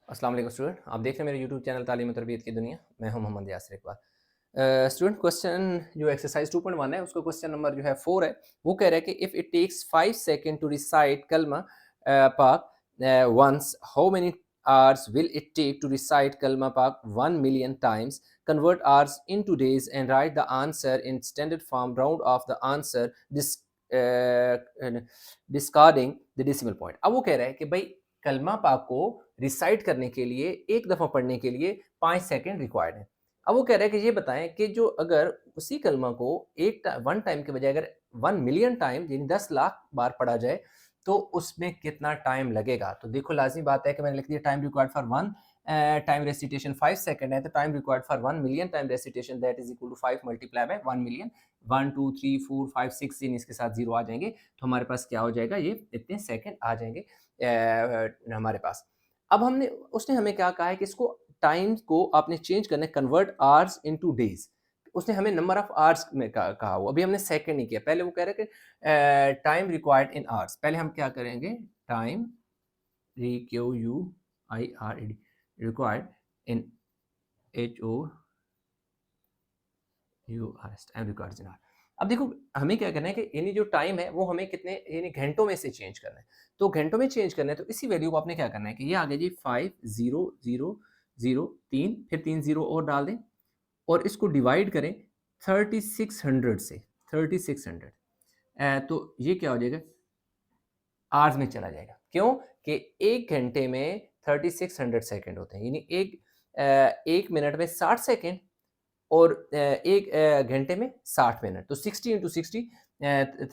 अस्सलाम वालेकुम स्टूडेंट, आप देख रहे हैं मेरे यूट्यूब चैनल तालीम और तरबियत की दुनिया। मैं हूं मोहम्मद यासिर इकबाल। स्टूडेंट, क्वेश्चन जो एक्सरसाइज 2.1 है उसका क्वेश्चन नंबर जो है 4 है। वो कह रहा है कि if it takes 5 second to recite kalma pak once, how many hours will it take to recite kalma pak 1 million times? Convert hours into days and write the answer in standard form. Round off the answer discarding the decimal point. अब वो कह रहा है कि भाई कलमा पाक को रिसाइट करने के लिए, एक दफ़ा पढ़ने के लिए 5 सेकंड रिक्वायर्ड है। अब वो कह रहा है कि ये बताएं कि जो अगर उसी कलमा को वन टाइम के बजाय अगर 1 मिलियन टाइम यानी 10 लाख बार पढ़ा जाए तो उसमें कितना टाइम लगेगा। तो देखो, लाजमी बात है कि मैंने लिख दिया time required for one time recitation 5 second है, तो time required for 1 million time recitation that is equal to 5 multiply by 1 million. 1 2 3 4 5 6 इन इसके साथ जीरो आ जाएंगे, तो हमारे पास क्या हो जाएगा, ये इतने सेकंड आ जाएंगे हमारे पास। अब हमने उसने हमें क्या कहा है कि इसको टाइम को आपने चेंज करना है, कन्वर्ट आवर्स इनटू डेज। उसने हमें नंबर ऑफ आवर्स में कहा हुआ, अभी हमने सेकंड नहीं किया। पहले वो कह रहे हैं कि टाइम रिक्वायर्ड इन आवर्स। पहले हम क्या करेंगे, time REQUIRED required in HOURS, time required in hour. अब देखो, हमें क्या करना है कि यानी जो टाइम है वो हमें कितने यानी घंटों में से चेंज करना है। तो घंटों में चेंज करना है, तो इसी वैल्यू को आपने क्या करना है कि ये आ गया जी 5000 3, फिर 3 जीरो और डाल दें और इसको डिवाइड करें 3600 से। 3600 तो ये क्या हो जाएगा, आवर्स में चला जाएगा। क्यों कि एक घंटे में 3600 सेकंड होते हैं, यानी एक मिनट में 60 सेकंड और एक घंटे में 60 मिनट। तो 60 इंटू 60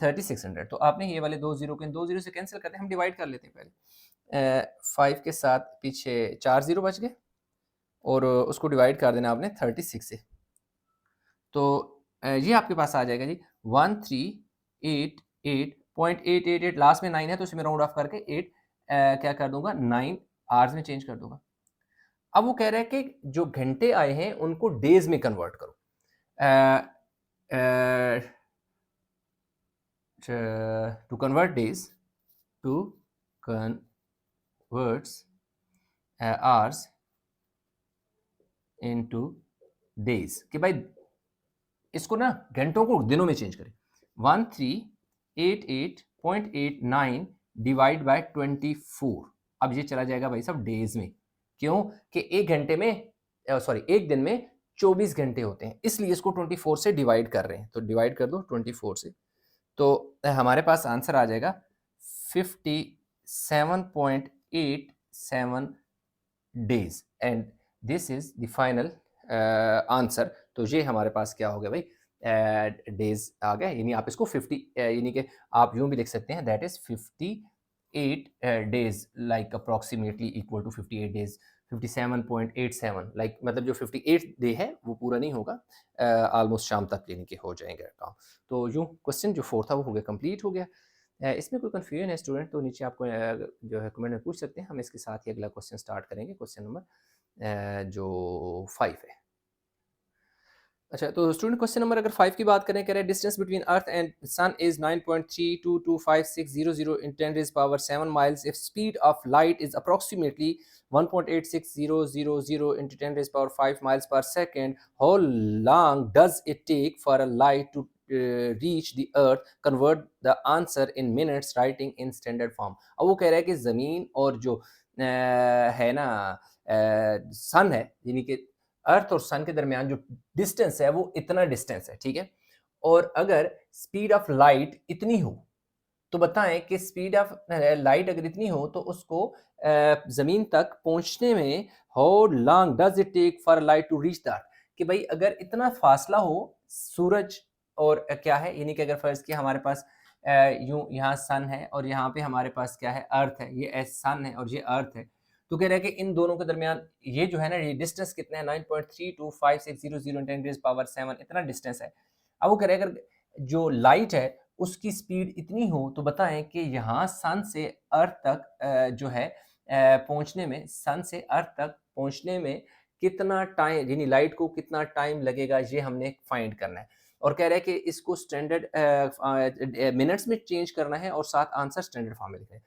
3600। तो आपने ये वाले दो जीरो को इन दो जीरो से कैंसिल करते हैं, हम डिवाइड कर लेते हैं पहले। 5 के साथ पीछे 4 जीरो बच गए और उसको डिवाइड कर देना आपने 36 से। तो ये आपके पास आ जाएगा जी 1388.888। लास्ट में 9 है तो इसे मैं राउंड ऑफ करके 8 क्या कर दूंगा, 9 आवर्स में चेंज कर दूंगा। अब वो कह रहा है कि जो घंटे आए हैं उनको डेज में कन्वर्ट करो। To convert days, to converts hours into days, कि भाई इसको ना घंटों को दिनों में चेंज करें। 1388.89 डिवाइड बाय 24। अब ये चला जाएगा भाई साहब डेज में। क्यों कि एक घंटे में सॉरी एक दिन में 24 घंटे होते हैं, इसलिए इसको 24 से डिवाइड कर रहे हैं। तो डिवाइड कर दो 24 से, तो हमारे पास आंसर आ जाएगा 57.87 days and this is the final answer. तो ये हमारे पास क्या हो गया भाई, डेज आ गया। यानी आप इसको 50 यानी कि आप यूं भी लिख सकते हैं that is 58 days, like approximately equal to 58 days. 57.87 like मतलब जो 58 डे है वो पूरा नहीं होगा, ऑलमोस्ट शाम तक यानी कि हो जाएंगे काम। तो यूं क्वेश्चन जो 4 था वो हो गया, कंप्लीट हो गया। इसमें कोई कन्फ्यूजन है स्टूडेंट तो नीचे आपको जो है कमेंट में पूछ सकते हैं। हम इसके साथ ही अगला क्वेश्चन स्टार्ट करेंगे, क्वेश्चन नंबर जो 5 है। अच्छा, तो स्टूडेंट क्वेश्चन नंबर अगर 5 की बात करें, कह रहे हैं distance between earth and sun is 9.3225600 in 10 raised power 7 miles if speed of light is approximately 1.86000 into 10 raised power 5 miles per second, how long does it take for a light to reach the earth? Convert the answer in minutes, writing in standard form. अब वो कह रहा है कि ज़मीन और जो है ना सन है, यानी कि अर्थ और सन के दरमियान जो डिस्टेंस है वो इतना डिस्टेंस है, ठीक है। और अगर स्पीड ऑफ लाइट इतनी हो तो बताएं कि स्पीड ऑफ लाइट अगर इतनी हो तो उसको जमीन तक पहुंचने में how long does it take for light to reach that, कि भाई अगर इतना फासला हो सूरज और क्या है, यानी कि अगर फर्ज किया हमारे पास यूं यहाँ सन है और यहाँ पे हमारे पास क्या है, अर्थ है। ये एस सन है और ये अर्थ है। तो कह रहा है कि इन दोनों के दरमियान ये जो है ना, ये डिस्टेंस कितना है, 9.32560 10 raised power 7, इतना डिस्टेंस है। अब वो कह रहे हैं अगर जो लाइट है उसकी स्पीड इतनी हो तो बताएं कि यहाँ सन से अर्थ तक जो है पहुंचने में, सन से अर्थ तक पहुंचने में कितना टाइम, यानी लाइट को कितना टाइम लगेगा, ये हमने फाइंड करना है। और कह रहा है कि इसको स्टैंडर्ड मिनट्स में चेंज करना है और साथ आंसर स्टैंडर्ड फॉर्म में लिखना है।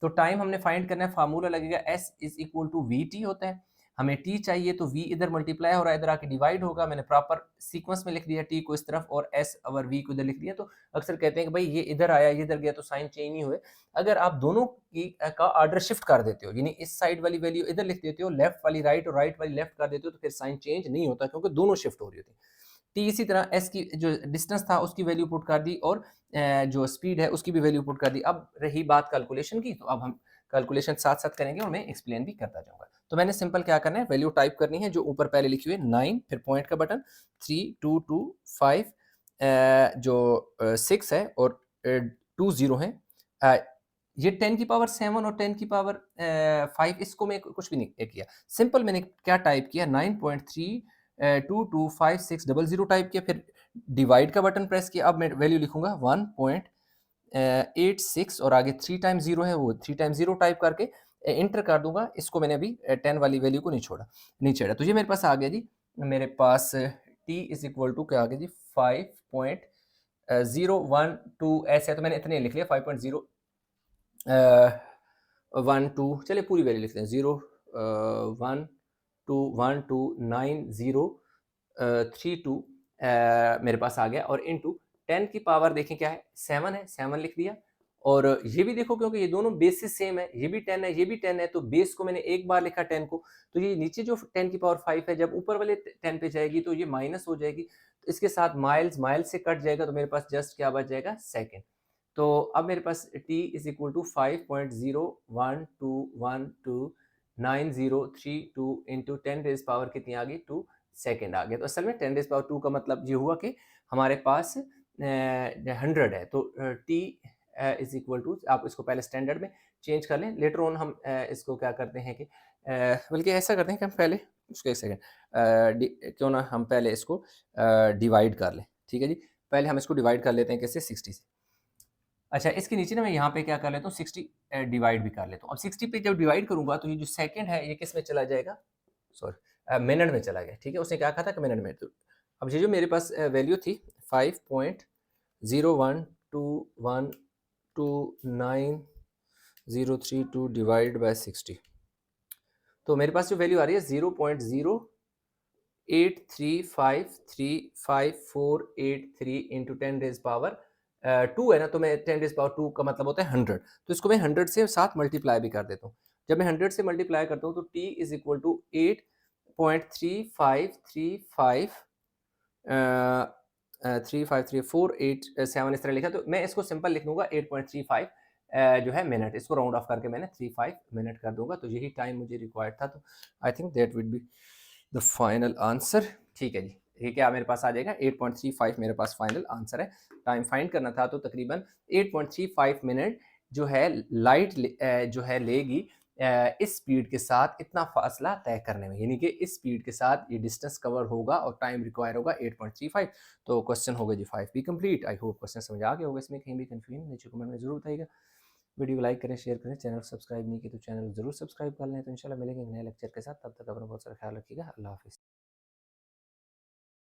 तो टाइम हमने फाइंड करना है, फार्मूला लगेगा s is equal to v t होता है, हमें टी चाहिए तो वी इधर मल्टीप्लाई हो रहा है, इधर आके डिवाइड होगा, मैंने प्रॉपर सीक्वेंस में लिख दिया टी को इस तरफ और एस और वी को इधर लिख दिया। तो अक्सर कहते हैं कि भाई ये इधर आया ये इधर गया तो साइन चेंज नहीं हुए। अगर आप दोनों की का ऑर्डर शिफ्ट कर देते हो, यानी इस साइड वाली वैल्यू इधर लिख देते हो, लेफ्ट वाली राइट और राइट वाली लेफ्ट कर देते हो, तो फिर साइन चेंज नहीं होता क्योंकि दोनों शिफ्ट हो रही होती है। टी इसी तरह एस की जो डिस्टेंस था उसकी वैल्यू पुट कर दी और जो स्पीड है उसकी भी वैल्यू पुट कर दी। अब रही बात कैलकुलेशन की, तो अब हम कैलकुलेशन साथ साथ करेंगे और मैं एक्सप्लेन भी करता जाऊंगा। तो मैंने सिंपल क्या करना है, वैल्यू टाइप करनी है जो ऊपर पहले लिखी हुई है 9, फिर पॉइंट का बटन 3 2 2 5 जो 6 है और 2 0 है। ये 10 की पावर 7 और 10 की पावर 5 इसको मैं कुछ भी नहीं किया, सिंपल मैंने क्या टाइप किया 9.3 225600 टाइप किया, फिर डिवाइड का बटन प्रेस किया। अब मैं वैल्यू लिखूंगा 1.86 और आगे 3 टाइम 0 है वो 3 टाइम 0 टाइप करके इंटर कर दूंगा। इसको मैंने अभी 10 वाली वैल्यू को नहीं छोड़ा, नहीं छेड़ा। तो ये मेरे पास आ गया जी, मेरे पास t इज इक्वल टू क्या आ गया जी 5.012 ऐसे है, तो मैंने इतने लिख लिया 5.012, चलिए पूरी वैल्यू लिखते हैं 0 1 2 1 2 9 0 3 2 मेरे पास आ गया। और इनटू 10 की पावर देखें क्या है 7 है, 7 लिख दिया। और ये भी देखो क्योंकि ये दोनों बेसिस सेम है, ये भी 10 है ये भी 10 है, तो बेस को मैंने एक बार लिखा 10 को, तो ये नीचे जो 10 की पावर 5 है जब ऊपर वाले 10 पे जाएगी तो ये माइनस हो जाएगी, तो इसके साथ माइल्स माइल्स से कट जाएगा, तो मेरे पास जस्ट क्या बच जाएगा सेकेंड। तो अब मेरे पास t is equal to 5.012129032 into 10 raise power कितनी आ गई 2 सेकेंड आ गया। तो असल में 10 रेज पावर 2 का मतलब ये हुआ कि हमारे पास 100 है। तो t इज इक्वल टू, आप इसको पहले स्टैंडर्ड में चेंज कर लें, लेटर ऑन हम इसको क्या करते हैं कि बल्कि ऐसा करते हैं कि हम पहले उसको एक सेकेंड क्यों ना हम पहले इसको डिवाइड कर लें। ठीक है जी, पहले हम इसको डिवाइड कर लेते हैं कैसे 60 से। अच्छा, इसके नीचे ना मैं यहाँ पे क्या कर लेता हूँ 60 डिवाइड भी कर लेता हूँ। अब 60 पे जब डिवाइड करूंगा तो ये जो सेकंड है ये किस में चला जाएगा, सॉरी मिनट में चला गया। ठीक है, उसने क्या कहा था कि मिनट में। तो अब ये जो मेरे पास वैल्यू थी 5.012129032 डिवाइड बाय 60, तो मेरे पास जो वैल्यू आ रही है 0.0835358483 इंटू 10 रेज पावर 2 है ना, तो मैं 10 रेज पावर 2 का मतलब होता है 100, तो इसको मैं 100 से साथ मल्टीप्लाई भी कर देता हूँ। जब मैं 100 से मल्टीप्लाई करता हूँ तो t इज इक्वल टू 8.3535 35348 इस तरह लिखा, तो मैं इसको सिंपल लिख दूंगा 8.35 जो है मिनट, इसको राउंड ऑफ करके मैंने 35 मिनट कर दूंगा। तो यही टाइम मुझे रिक्वायर्ड था, तो I think that would be the final answer. ठीक है जी, ये क्या मेरे पास आ जाएगा 8.35 मेरे पास फाइनल आंसर है। टाइम फाइंड करना था तो तकरीबन 8.35 मिनट जो है लाइट जो है लेगी इस स्पीड के साथ इतना फासला तय करने में, यानी कि इस स्पीड के साथ ये डिस्टेंस कवर होगा और टाइम रिक्वायर होगा 8.35। तो क्वेश्चन होगा जी 5 भी कंप्लीट। आई होप क्वेश्चन समझ आ गया होगा, इसमें कहीं भी कंफ्यूजन नीचे कमेंट में जरूर बताइएगा। वीडियो को लाइक करें, शेयर करें, चैनल सब्सक्राइब नहीं किया तो चैनल जरूर सब्सक्राइब कर लें। तो इंशाल्लाह मिलेंगे नए लेक्चर के साथ, तब तक अपना बहुत सारा ख्याल रखिएगा। अल्लाह हाफिज़।